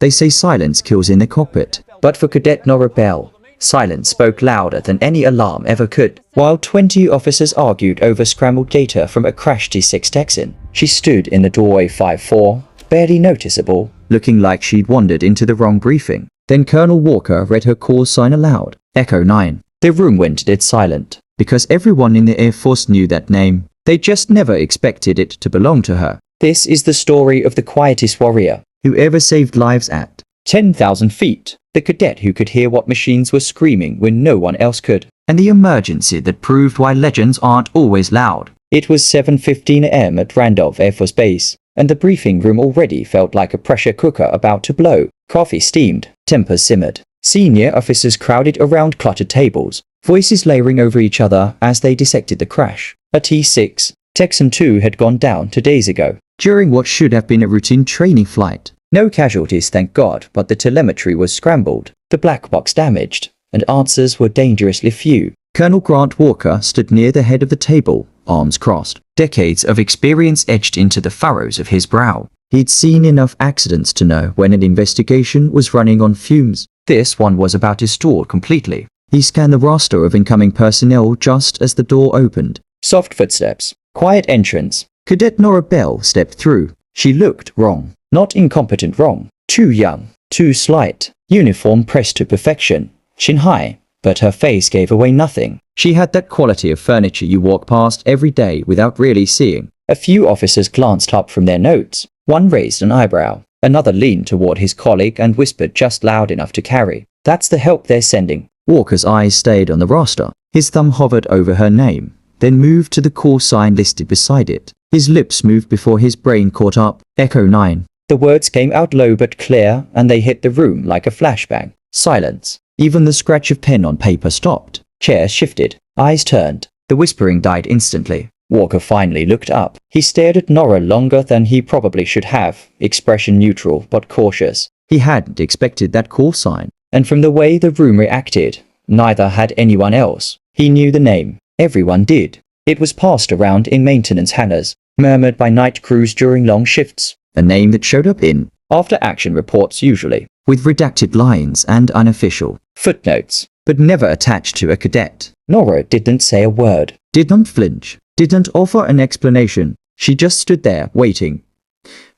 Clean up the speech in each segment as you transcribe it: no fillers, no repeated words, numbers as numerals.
They say silence kills in the cockpit. But for Cadet Norah Bell, silence spoke louder than any alarm ever could. While 20 officers argued over scrambled data from a crashed T-6 Texan, she stood in the doorway 5-4, barely noticeable, looking like she'd wandered into the wrong briefing. Then Colonel Walker read her call sign aloud. Echo 9. The room went dead silent, because everyone in the Air Force knew that name. They just never expected it to belong to her. This is the story of the quietest warrior who ever saved lives at 10,000 feet, the cadet who could hear what machines were screaming when no one else could, and the emergency that proved why legends aren't always loud. It was 7:15 a.m. at Randolph Air Force Base, and the briefing room already felt like a pressure cooker about to blow. Coffee steamed, tempers simmered. Senior officers crowded around cluttered tables, voices layering over each other as they dissected the crash. A T-6 Texan 2 had gone down 2 days ago, during what should have been a routine training flight. No casualties, thank God, but the telemetry was scrambled, the black box damaged, and answers were dangerously few. Colonel Grant Walker stood near the head of the table, arms crossed. Decades of experience etched into the furrows of his brow. He'd seen enough accidents to know when an investigation was running on fumes. This one was about to stall completely. He scanned the roster of incoming personnel just as the door opened. Soft footsteps. Quiet entrance. Cadet Norah Bell stepped through. She looked wrong. Not incompetent wrong. Too young. Too slight. Uniform pressed to perfection. Chin high. But her face gave away nothing. She had that quality of furniture you walk past every day without really seeing. A few officers glanced up from their notes. One raised an eyebrow. Another leaned toward his colleague and whispered just loud enough to carry. That's the help they're sending. Walker's eyes stayed on the roster. His thumb hovered over her name, then moved to the call sign listed beside it. His lips moved before his brain caught up. Echo 9. The words came out low but clear, and they hit the room like a flashbang. Silence. Even the scratch of pen on paper stopped. Chairs shifted. Eyes turned. The whispering died instantly. Walker finally looked up. He stared at Norah longer than he probably should have, expression neutral but cautious. He hadn't expected that call sign, and from the way the room reacted, neither had anyone else. He knew the name. Everyone did. It was passed around in maintenance hangars, murmured by night crews during long shifts. A name that showed up in after-action reports usually, with redacted lines and unofficial footnotes, but never attached to a cadet. Norah didn't say a word, didn't flinch, didn't offer an explanation. She just stood there, waiting.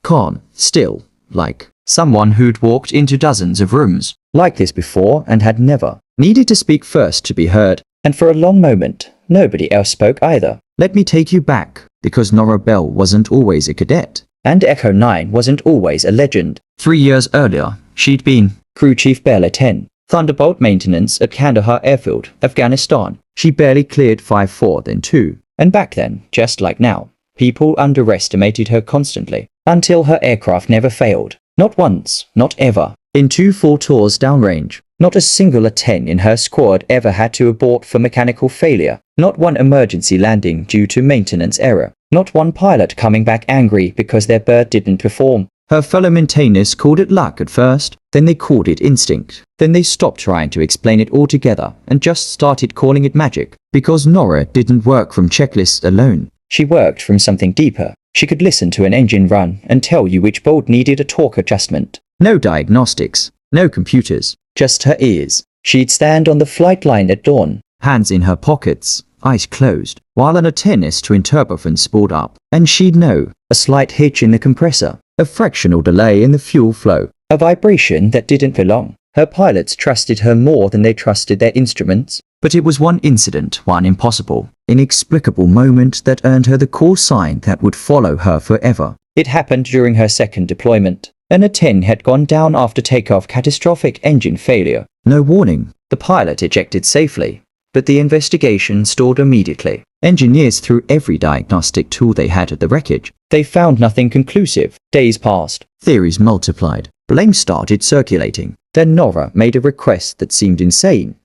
Calm, still, like someone who'd walked into dozens of rooms like this before and had never needed to speak first to be heard. And for a long moment, nobody else spoke either. Let me take you back, because Norah Bell wasn't always a cadet. And Echo 9 wasn't always a legend. 3 years earlier, she'd been Crew Chief Bell at 10. Thunderbolt maintenance at Kandahar Airfield, Afghanistan. She barely cleared 5-4 then 2. And back then, just like now, people underestimated her constantly, until her aircraft never failed. Not once, not ever. In 2 full tours downrange, not a single A-10 in her squad ever had to abort for mechanical failure. Not one emergency landing due to maintenance error. Not one pilot coming back angry because their bird didn't perform. Her fellow maintainers called it luck at first, then they called it instinct. Then they stopped trying to explain it altogether and just started calling it magic. Because Norah didn't work from checklists alone. She worked from something deeper. She could listen to an engine run and tell you which bolt needed a torque adjustment. No diagnostics, no computers, just her ears. She'd stand on the flight line at dawn, hands in her pockets, eyes closed, while an attendance to interbophone spooled up. And she'd know, a slight hitch in the compressor, a fractional delay in the fuel flow, a vibration that didn't belong. Her pilots trusted her more than they trusted their instruments. But it was one incident, one impossible, inexplicable moment that earned her the call sign that would follow her forever. It happened during her second deployment. An A-10 had gone down after takeoff, catastrophic engine failure. No warning. The pilot ejected safely, but the investigation stalled immediately. Engineers threw every diagnostic tool they had at the wreckage. They found nothing conclusive. Days passed. Theories multiplied. Blame started circulating. Then Norah made a request that seemed insane.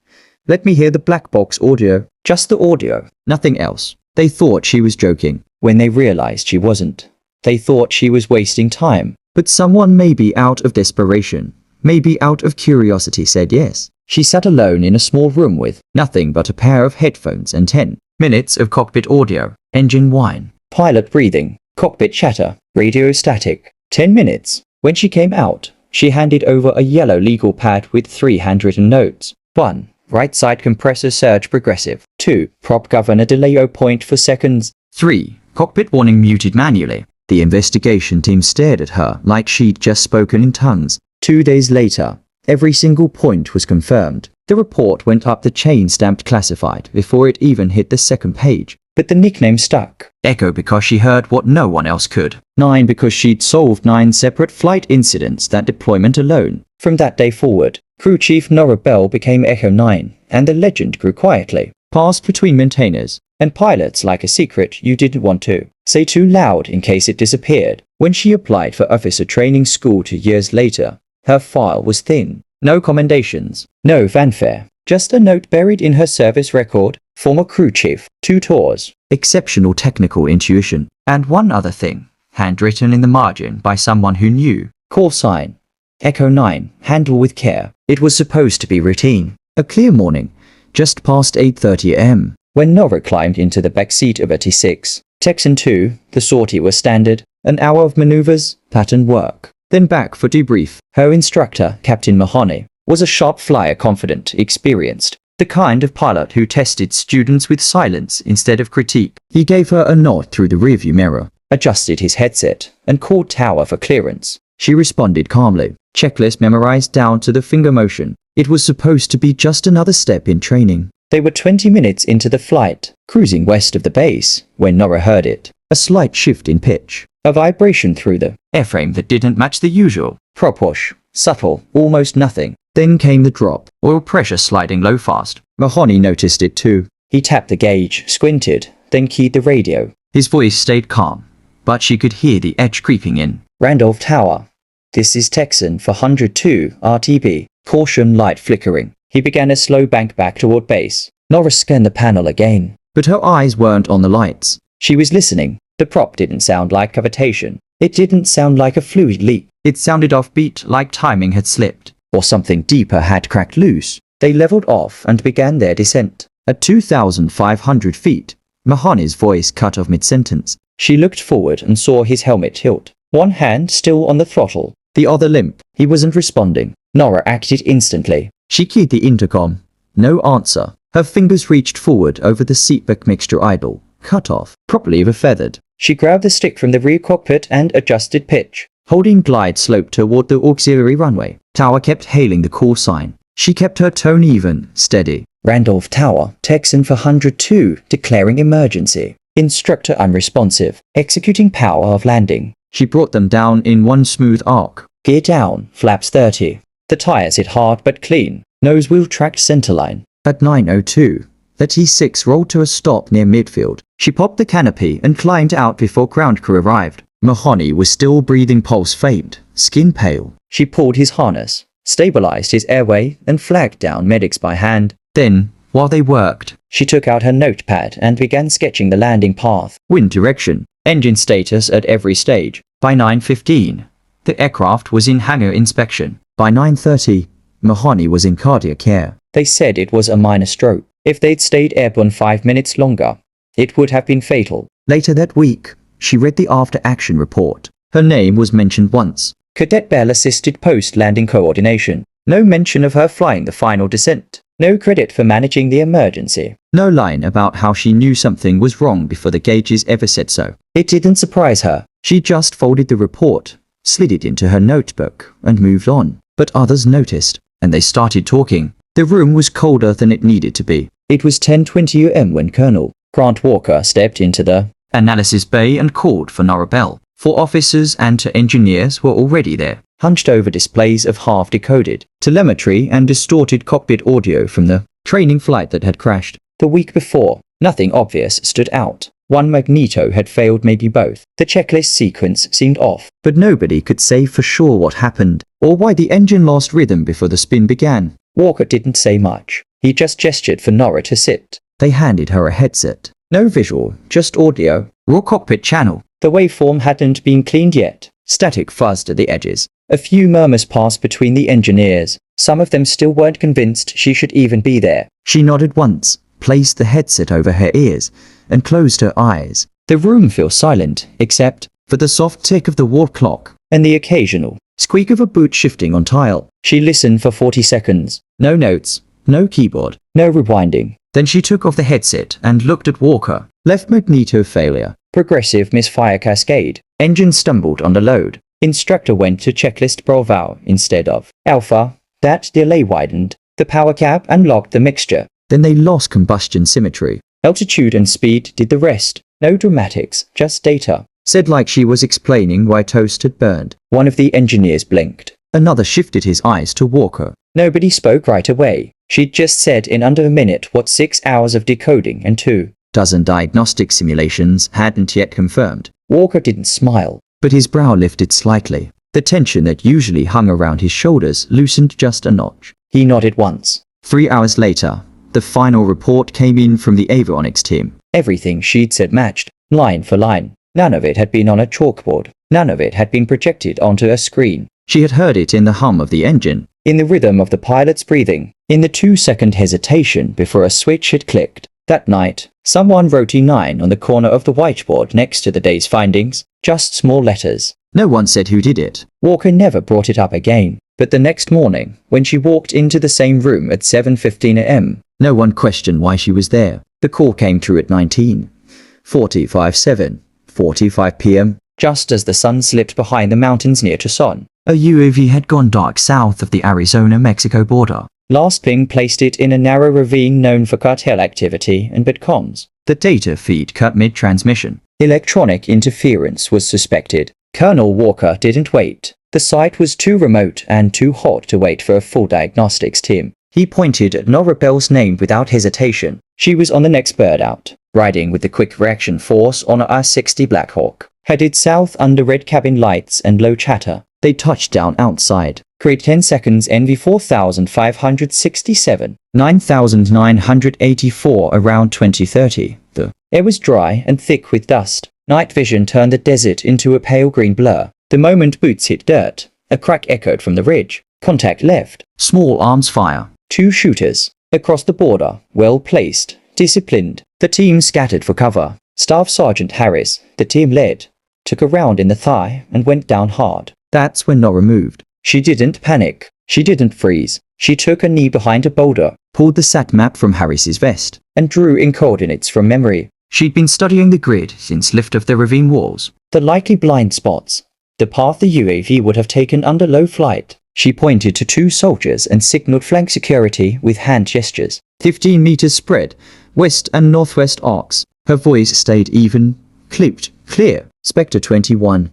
Let me hear the black box audio. Just the audio. Nothing else. They thought she was joking. When they realized she wasn't, they thought she was wasting time. But someone, maybe out of desperation, maybe out of curiosity, said yes. She sat alone in a small room with nothing but a pair of headphones and 10 minutes of cockpit audio. Engine whine, pilot breathing, cockpit chatter, radio static. 10 minutes. When she came out, She handed over a yellow legal pad with 3 handwritten notes. 1. Right side compressor surge progressive. 2. Prop governor delay 0.4 for seconds. 3. Cockpit warning muted manually. The investigation team stared at her like she'd just spoken in tongues. 2 days later, every single point was confirmed. The report went up the chain stamped classified before it even hit the second page. But the nickname stuck. Echo because she heard what no one else could. 9 because she'd solved 9 separate flight incidents that deployment alone. From that day forward, Crew Chief Norah Bell became Echo 9, and the legend grew quietly, passed between maintainers and pilots like a secret you didn't want to say too loud in case it disappeared. When she applied for officer training school 2 years later, her file was thin. No commendations, no fanfare, just a note buried in her service record. Former crew chief, 2 tours, exceptional technical intuition, and one other thing, handwritten in the margin by someone who knew. Call sign. Echo 9, handle with care. It was supposed to be routine. A clear morning, just past 8:30 am, when Norah climbed into the back seat of a T-6 Texan 2, the sortie was standard, an hour of maneuvers, pattern work. Then back for debrief. Her instructor, Captain Mahoney, was a sharp flyer, confident, experienced. The kind of pilot who tested students with silence instead of critique. He gave her a nod through the rearview mirror, adjusted his headset, and called tower for clearance. She responded calmly, checklist memorized down to the finger motion. It was supposed to be just another step in training. They were 20 minutes into the flight, cruising west of the base, when Norah heard it. A slight shift in pitch, a vibration through the airframe that didn't match the usual prop wash. Subtle, almost nothing. Then came the drop, oil pressure sliding low fast. Mahoney noticed it too. He tapped the gauge, squinted, then keyed the radio. His voice stayed calm, but she could hear the edge creeping in. Randolph Tower. This is Texan for 102 RTB. Caution light flickering. He began a slow bank back toward base. Norah scanned the panel again, but her eyes weren't on the lights. She was listening. The prop didn't sound like cavitation. It didn't sound like a fluid leak. It sounded offbeat, like timing had slipped, or something deeper had cracked loose. They leveled off and began their descent. At 2,500 feet, Mahoney's voice cut off mid-sentence. She looked forward and saw his helmet tilt. One hand still on the throttle, the other limp. He wasn't responding. Norah acted instantly. She keyed the intercom. No answer. Her fingers reached forward over the seatback mixture idle, cut off, properly feathered. She grabbed the stick from the rear cockpit and adjusted pitch. Holding glide slope toward the auxiliary runway. Tower kept hailing the call sign. She kept her tone even, steady. Randolph Tower, Texan for 102, declaring emergency. Instructor unresponsive, executing power of landing. She brought them down in one smooth arc. Gear down, flaps 30. The tires hit hard but clean. Nose wheel tracked centerline. At 9:02, the T-6 rolled to a stop near midfield. She popped the canopy and climbed out before ground crew arrived. Mahoney was still breathing, pulse faint, skin pale. She pulled his harness, stabilized his airway, and flagged down medics by hand. Then, while they worked, she took out her notepad and began sketching the landing path. Wind direction, engine status at every stage. By 9:15, the aircraft was in hangar inspection. By 9:30, Mahoney was in cardiac care. They said it was a minor stroke. If they'd stayed airborne 5 minutes longer, it would have been fatal. Later that week, she read the after-action report. Her name was mentioned once. Cadet Bell assisted post-landing coordination. No mention of her flying the final descent. No credit for managing the emergency. No line about how she knew something was wrong before the gauges ever said so. It didn't surprise her. She just folded the report, slid it into her notebook, and moved on. But others noticed, and they started talking. The room was colder than it needed to be. It was 10:20 am when Colonel Grant Walker stepped into the analysis bay and called for Norah Bell. 4 officers and 2 engineers were already there, hunched over displays of half-decoded telemetry and distorted cockpit audio from the training flight that had crashed. The week before, nothing obvious stood out. One magneto had failed, maybe both. The checklist sequence seemed off, but nobody could say for sure what happened, or why the engine lost rhythm before the spin began. Walker didn't say much. He just gestured for Norah to sit. They handed her a headset. No visual, just audio. Raw cockpit channel. The waveform hadn't been cleaned yet. Static fuzzed at the edges. A few murmurs passed between the engineers. Some of them still weren't convinced she should even be there. She nodded once, placed the headset over her ears, and closed her eyes. The room felt silent, except for the soft tick of the wall clock and the occasional Squeak of a boot shifting on tile. She listened for 40 seconds. No notes, no keyboard, no rewinding. Then she took off the headset and looked at Walker. Left magneto failure. Progressive misfire cascade. Engine stumbled on the load. Instructor went to checklist Bravo instead of Alpha. That delay widened the power cap and locked the mixture. Then they lost combustion symmetry. Altitude and speed did the rest. No dramatics, just data. Said like she was explaining why toast had burned. One of the engineers blinked. Another shifted his eyes to Walker. Nobody spoke right away. She'd just said in under a minute what 6 hours of decoding and 2 dozen diagnostic simulations hadn't yet confirmed. Walker didn't smile, but his brow lifted slightly. The tension that usually hung around his shoulders loosened just a notch. He nodded once. 3 hours later, the final report came in from the avionics team. Everything she'd said matched, line for line. None of it had been on a chalkboard. None of it had been projected onto a screen. She had heard it in the hum of the engine, in the rhythm of the pilot's breathing, in the 2-second hesitation before a switch had clicked. That night, someone wrote E9 on the corner of the whiteboard next to the day's findings, just small letters. No one said who did it. Walker never brought it up again. But the next morning, when she walked into the same room at 7:15 a.m., no one questioned why she was there. The call came through at 7:45 p.m., just as the sun slipped behind the mountains near Tucson. A UAV had gone dark south of the Arizona-Mexico border. Last ping placed it in a narrow ravine known for cartel activity and bitcoms. The data feed cut mid-transmission. Electronic interference was suspected. Colonel Walker didn't wait. The site was too remote and too hot to wait for a full diagnostics team. He pointed at Norah Bell's name without hesitation. She was on the next bird out, riding with the quick reaction force on a R-60 Blackhawk. Headed south under red cabin lights and low chatter. They touched down outside. Create 10 seconds NV 4567, 9984 around 2030. The air was dry and thick with dust. Night vision turned the desert into a pale green blur. The moment boots hit dirt, a crack echoed from the ridge. Contact left. Small arms fire. 2 shooters. Across the border, well placed, disciplined. The team scattered for cover. Staff Sergeant Harris, the team led, took a round in the thigh and went down hard. That's when Norah moved. She didn't panic. She didn't freeze. She took a knee behind a boulder, pulled the sat map from Harris's vest, and drew in coordinates from memory. She'd been studying the grid since lift of the ravine walls. The likely blind spots. The path the UAV would have taken under low flight. She pointed to 2 soldiers and signaled flank security with hand gestures. 15 meters spread, west and northwest arcs. Her voice stayed even, clipped, clear. Spectre 21.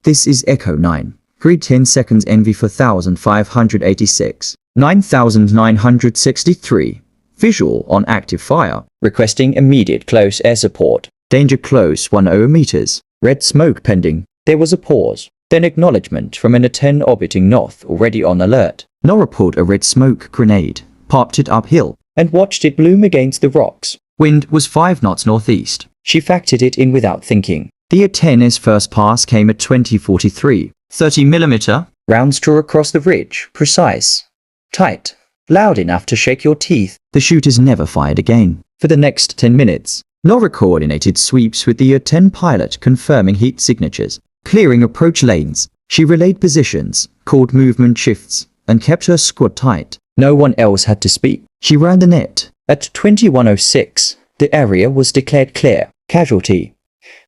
This is Echo 9. Grid 10 seconds NV 4586. 9963. Visual on active fire. Requesting immediate close air support. Danger close 10 meters. Red smoke pending. There was a pause. Then acknowledgement from an A-10 orbiting north already on alert. Norah pulled a red smoke grenade, popped it uphill, and watched it bloom against the rocks. Wind was 5 knots northeast. She factored it in without thinking. The A-10's first pass came at 2043. 30mm. Rounds drew across the ridge, precise, tight, loud enough to shake your teeth. The shooters never fired again. For the next 10 minutes, Norah coordinated sweeps with the A-10 pilot, confirming heat signatures, clearing approach lanes. She relayed positions, called movement shifts, and kept her squad tight. No one else had to speak. She ran the net. At 2106, the area was declared clear. Casualty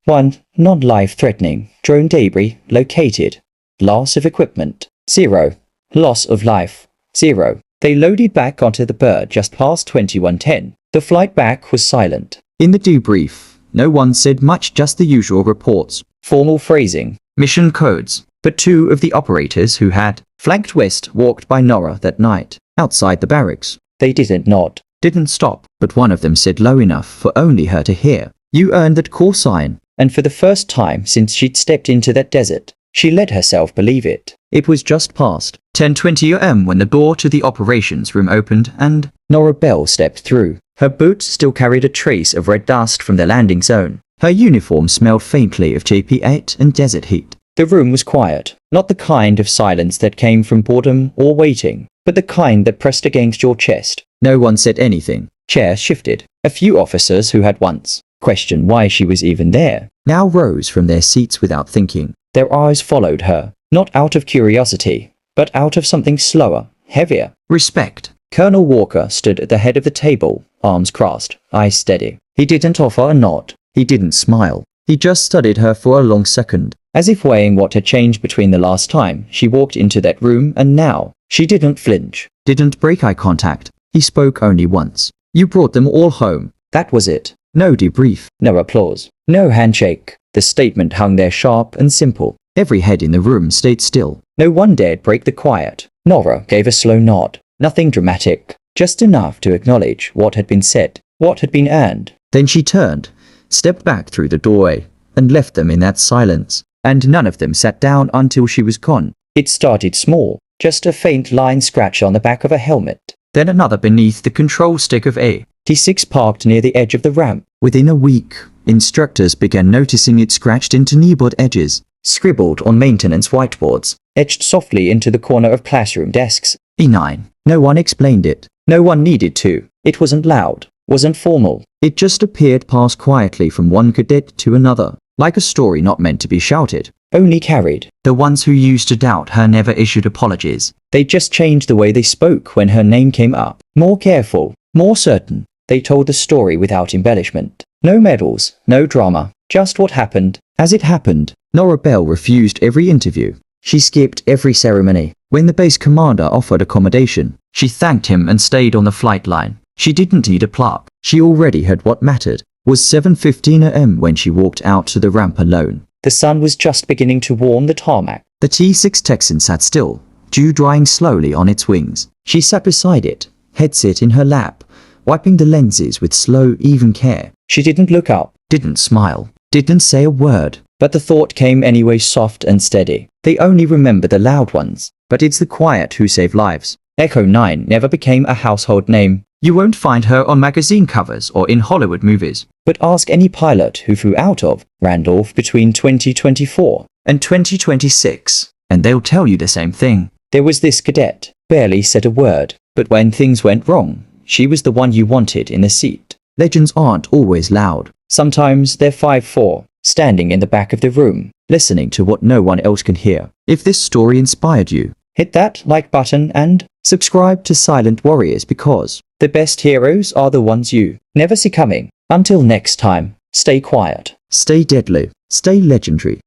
1. Non-life-threatening. Drone debris located. Loss of equipment 0. Loss of life 0. They loaded back onto the bird just past 2110. The flight back was silent. In the debrief, no one said much, just the usual reports. Formal phrasing. Mission codes. But 2 of the operators who had flanked west walked by Norah that night, outside the barracks. They didn't nod, didn't stop, but one of them said low enough for only her to hear. You earned that call sign. And for the first time since she'd stepped into that desert, she let herself believe it. It was just past 10:20 a.m. when the door to the operations room opened and Norah Bell stepped through. Her boots still carried a trace of red dust from the landing zone. Her uniform smelled faintly of JP8 and desert heat. The room was quiet, not the kind of silence that came from boredom or waiting, but the kind that pressed against your chest. No one said anything. Chairs shifted. A few officers who had once questioned why she was even there now rose from their seats without thinking. Their eyes followed her. Not out of curiosity, but out of something slower, heavier. Respect. Colonel Walker stood at the head of the table, arms crossed, eyes steady. He didn't offer a nod. He didn't smile. He just studied her for a long second, as if weighing what had changed between the last time she walked into that room and now. She didn't flinch, didn't break eye contact. He spoke only once. You brought them all home. That was it. No debrief, no applause, no handshake. The statement hung there sharp and simple. Every head in the room stayed still. No one dared break the quiet. Norah gave a slow nod. Nothing dramatic, just enough to acknowledge what had been said, what had been earned. Then she turned, stepped back through the doorway, and left them in that silence. And none of them sat down until she was gone. It started small, just a faint line scratch on the back of a helmet. Then another beneath the control stick of a T-6 parked near the edge of the ramp. Within a week, instructors began noticing it scratched into kneeboard edges, scribbled on maintenance whiteboards, etched softly into the corner of classroom desks. E9. No one explained it. No one needed to. It wasn't loud, wasn't formal. It just appeared passed quietly from one cadet to another, like a story not meant to be shouted, only carried. The ones who used to doubt her never issued apologies. They just changed the way they spoke when her name came up. More careful, more certain. They told the story without embellishment. No medals, no drama, just what happened, as it happened. Norah Bell refused every interview. She skipped every ceremony. When the base commander offered accommodation, she thanked him and stayed on the flight line. She didn't need a plaque. She already had what mattered. Was 7:15 a.m. when she walked out to the ramp alone. The sun was just beginning to warm the tarmac. The T-6 Texan sat still, dew drying slowly on its wings. She sat beside it, headset in her lap, wiping the lenses with slow, even care. She didn't look up, didn't smile, didn't say a word, but the thought came anyway, soft and steady. They only remember the loud ones, but it's the quiet who save lives. Echo 9 never became a household name. You won't find her on magazine covers or in Hollywood movies. But ask any pilot who flew out of Randolph between 2024 and 2026, and they'll tell you the same thing. There was this cadet, barely said a word, but when things went wrong, she was the one you wanted in the seat. Legends aren't always loud. Sometimes they're 5'4", standing in the back of the room, listening to what no one else can hear. If this story inspired you, hit that like button and subscribe to Silent Warriors, because the best heroes are the ones you never see coming. Until next time, stay quiet, stay deadly, stay legendary.